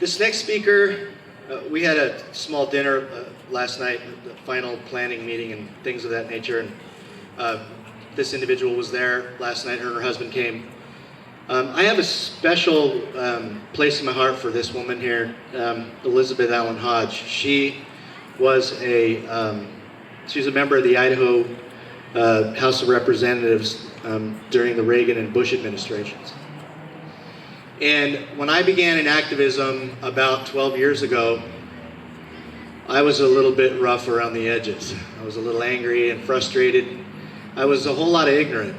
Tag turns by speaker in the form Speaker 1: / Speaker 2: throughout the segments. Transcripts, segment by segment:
Speaker 1: This next speaker, we had a small dinner last night, the final planning meeting and things of that nature, and this individual was there last night. Her and her husband came. I have a special place in my heart for this woman here, Elizabeth Allan Hodge. She was a member of the Idaho House of Representatives during the Reagan and Bush administrations. And when I began in activism about 12 years ago, I was a little bit rough around the edges. I was a little angry and frustrated. I was a whole lot of ignorant.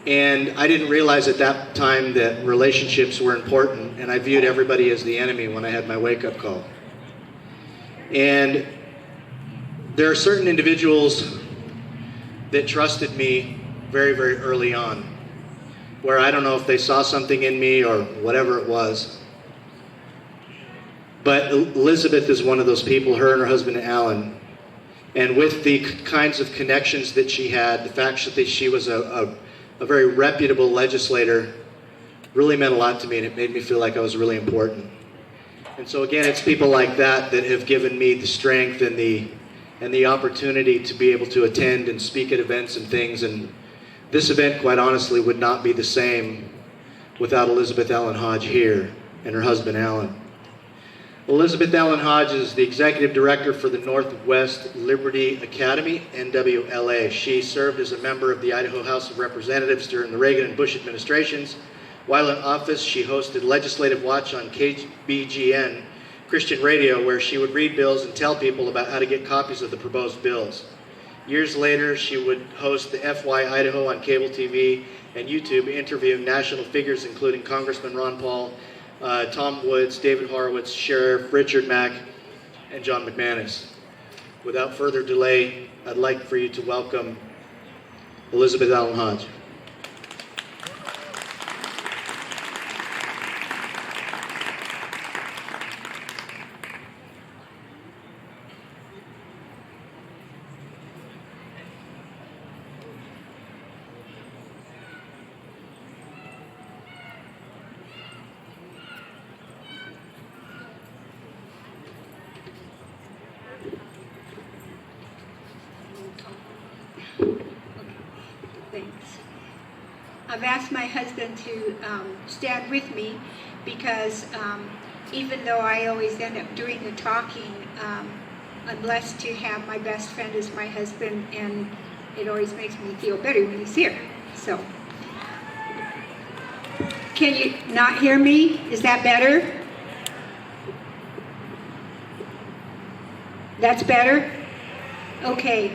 Speaker 1: And I didn't realize at that time that relationships were important, and I viewed everybody as the enemy when I had my wake-up call. And there are certain individuals that trusted me very, very early on, where I don't know if they saw something in me or whatever it was. But Elizabeth is one of those people, her and her husband Allan. And with the kinds of connections that she had, the fact that she was a very reputable legislator really meant a lot to me, and it made me feel like I was really important. And so again, it's people like that that have given me the strength and the opportunity to be able to attend and speak at events and things. And this event, quite honestly, would not be the same without Elizabeth Allan Hodge here and her husband Allan. Elizabeth Allan Hodge is the executive director for the Northwest Liberty Academy, NWLA. She served as a member of the Idaho House of Representatives during the Reagan and Bush administrations. While in office, she hosted Legislative Watch on KBGN Christian radio, where she would read bills and tell people about how to get copies of the proposed bills. Years later, she would host the FY Idaho on cable TV and YouTube, interviewing national figures including Congressman Ron Paul, Tom Woods, David Horowitz, Sheriff Richard Mack, and John McManus. Without further delay, I'd like for you to welcome Elizabeth Allan Hodge.
Speaker 2: I've asked my husband to stand with me because even though I always end up doing the talking, I'm blessed to have my best friend as my husband, and it always makes me feel better when he's here. So, can you not hear me? Is that better? That's better? Okay.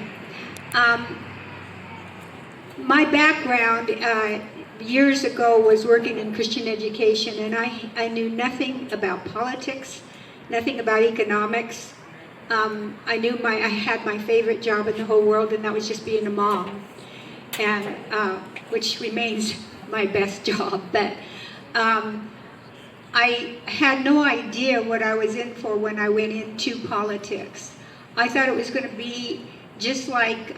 Speaker 2: My background years ago was working in Christian education, and I knew nothing about politics, nothing about economics. I knew I had my favorite job in the whole world, and that was just being a mom, and which remains my best job. But I had no idea what I was in for when I went into politics. I thought it was going to be just like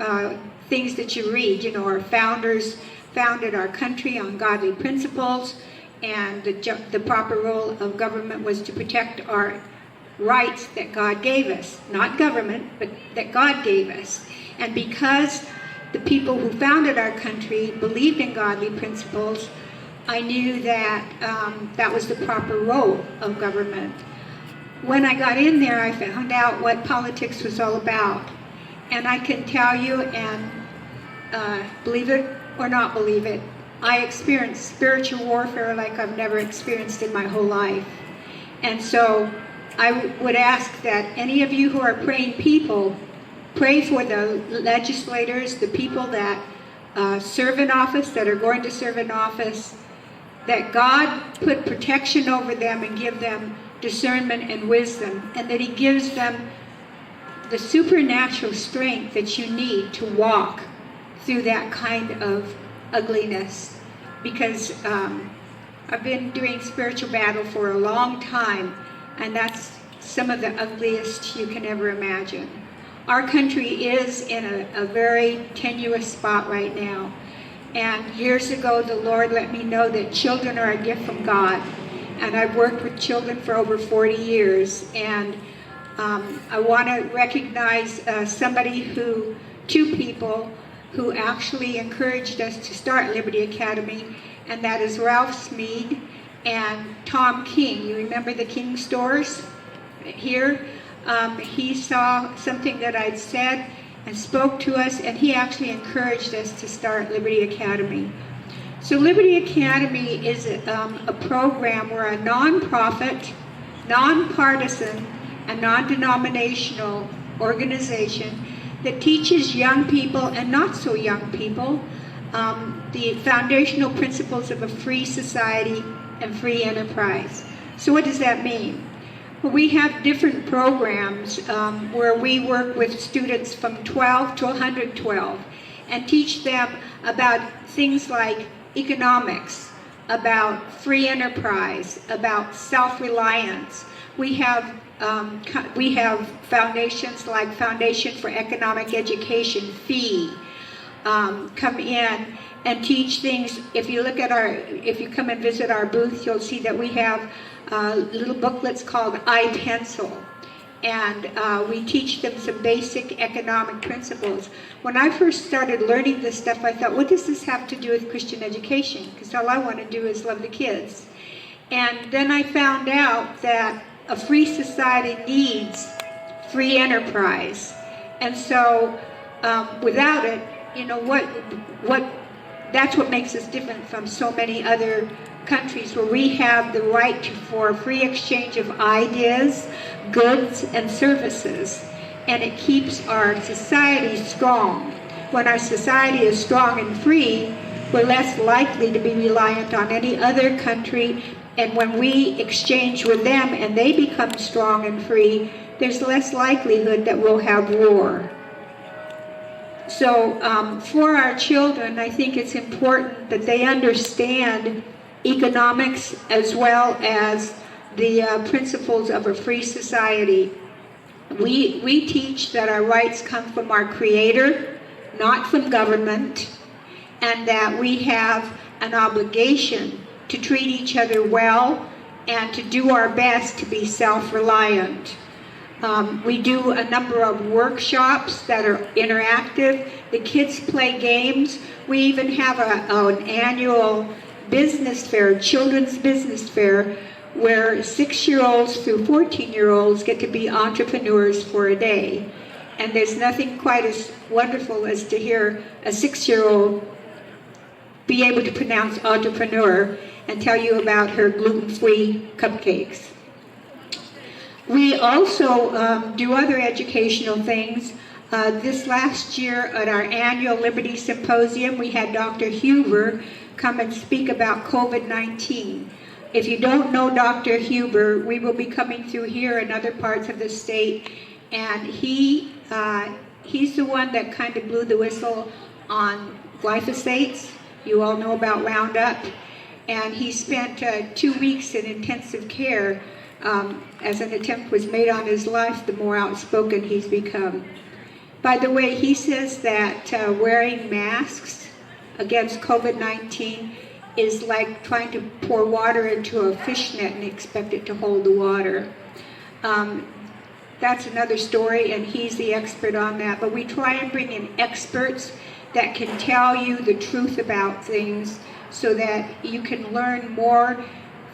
Speaker 2: things that you read. You know, our founders founded our country on godly principles, and the proper role of government was to protect our rights that God gave us. Not government, but that God gave us. And because the people who founded our country believed in godly principles, I knew that that was the proper role of government. When I got in there, I found out what politics was all about. And I can tell you, and believe it or not believe it, I experienced spiritual warfare like I've never experienced in my whole life. And so I would ask that any of you who are praying people, pray for the legislators, the people that serve in office, that are going to serve in office, that God put protection over them and give them discernment and wisdom, and that He gives them the supernatural strength that you need to walk through that kind of ugliness. Because I've been doing spiritual battle for a long time, and that's some of the ugliest you can ever imagine. Our country is in a very tenuous spot right now. And years ago, the Lord let me know that children are a gift from God. and I've worked with children for over 40 years. And I want to recognize two people who actually encouraged us to start Liberty Academy, and that is Ralph Smead and Tom King. You remember the King stores here? He saw something that I'd said and spoke to us, and he actually encouraged us to start Liberty Academy. So Liberty Academy is a program. We're a nonprofit, nonpartisan, and non-denominational organization that teaches young people and not so young people the foundational principles of a free society and free enterprise. So what does that mean? Well, we have different programs where we work with students from 12 to 112 and teach them about things like economics, about free enterprise, about self-reliance. We have foundations like Foundation for Economic Education, FEE, come in and teach things. If you come and visit our booth, you'll see that we have little booklets called iPencil, and we teach them some basic economic principles. When I first started learning this stuff, I thought, what does this have to do with Christian education? Because all I want to do is love the kids. And then I found out that a free society needs free enterprise. And so without it, that's what makes us different from so many other countries where we have the right for free exchange of ideas, goods, and services. And it keeps our society strong. When our society is strong and free, we're less likely to be reliant on any other country. And when we exchange with them and they become strong and free, there's less likelihood that we'll have war. So for our children, I think it's important that they understand economics as well as the principles of a free society. We teach that our rights come from our Creator, not from government, and that we have an obligation to treat each other well and to do our best to be self-reliant. We do a number of workshops that are interactive. The kids play games. We even have an annual business fair, children's business fair, where 6-year-olds through 14-year-olds get to be entrepreneurs for a day. And there's nothing quite as wonderful as to hear a 6-year-old be able to pronounce entrepreneur and tell you about her gluten-free cupcakes. We also do other educational things. This last year at our annual Liberty Symposium, we had Dr. Huber come and speak about COVID-19. If you don't know Dr. Huber, we will be coming through here and other parts of the state, and he's the one that kind of blew the whistle on glyphosates. You all know about Roundup, and he spent 2 weeks in intensive care as an attempt was made on his life, the more outspoken he's become. By the way, he says that wearing masks against COVID-19 is like trying to pour water into a fishnet and expect it to hold the water. That's another story, and he's the expert on that. But we try and bring in experts that can tell you the truth about things so that you can learn more,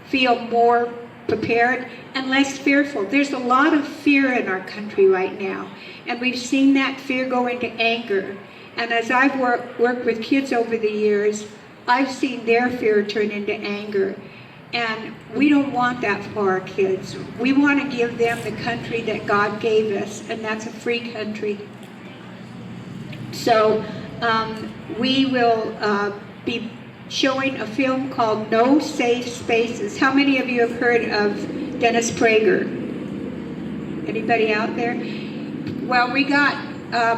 Speaker 2: feel more prepared, and less fearful. There's a lot of fear in our country right now, and we've seen that fear go into anger. And as I've worked with kids over the years, I've seen their fear turn into anger. And we don't want that for our kids. We want to give them the country that God gave us, and that's a free country. So we will be showing a film called No Safe Spaces. How many of you have heard of Dennis Prager? Anybody out there? Well, we got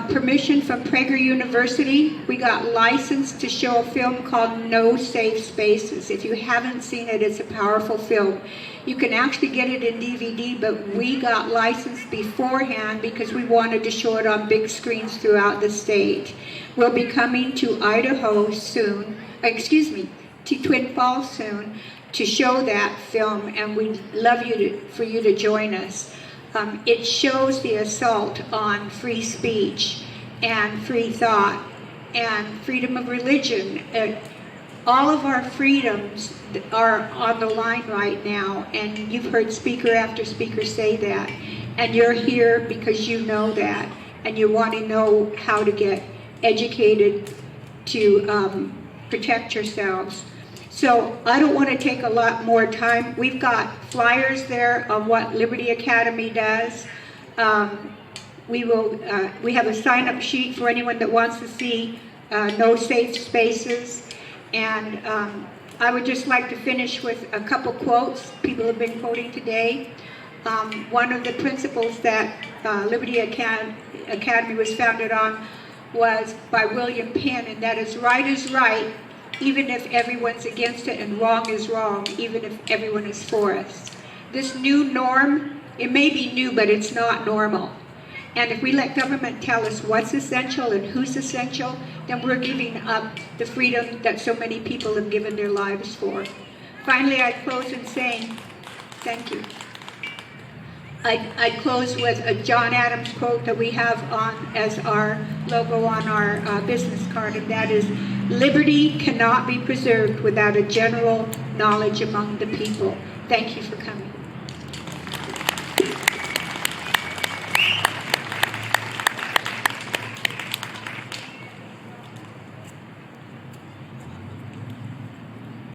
Speaker 2: permission from Prager University. We got licensed to show a film called No Safe Spaces. If you haven't seen it, it's a powerful film. You can actually get it in DVD, but we got licensed beforehand because we wanted to show it on big screens throughout the state. We'll be coming to Idaho soon, to Twin Falls soon, to show that film, and we'd love for you to join us. It shows the assault on free speech and free thought and freedom of religion. All of our freedoms are on the line right now, and you've heard speaker after speaker say that, and you're here because you know that, and you want to know how to get educated to protect yourselves. So I don't want to take a lot more time. We've got flyers there on what Liberty Academy does. We have a sign-up sheet for anyone that wants to see No Safe Spaces. And I would just like to finish with a couple quotes people have been quoting today. One of the principles that Liberty Academy was founded on was by William Penn, and that is right, even if everyone's against it, and wrong is wrong, even if everyone is for us. This new norm, it may be new, but it's not normal. And if we let government tell us what's essential and who's essential, then we're giving up the freedom that so many people have given their lives for. Finally, I close in saying, thank you. I close with a John Adams quote that we have on as our logo on our business card, and that is, "Liberty cannot be preserved without a general knowledge among the people." Thank you for coming.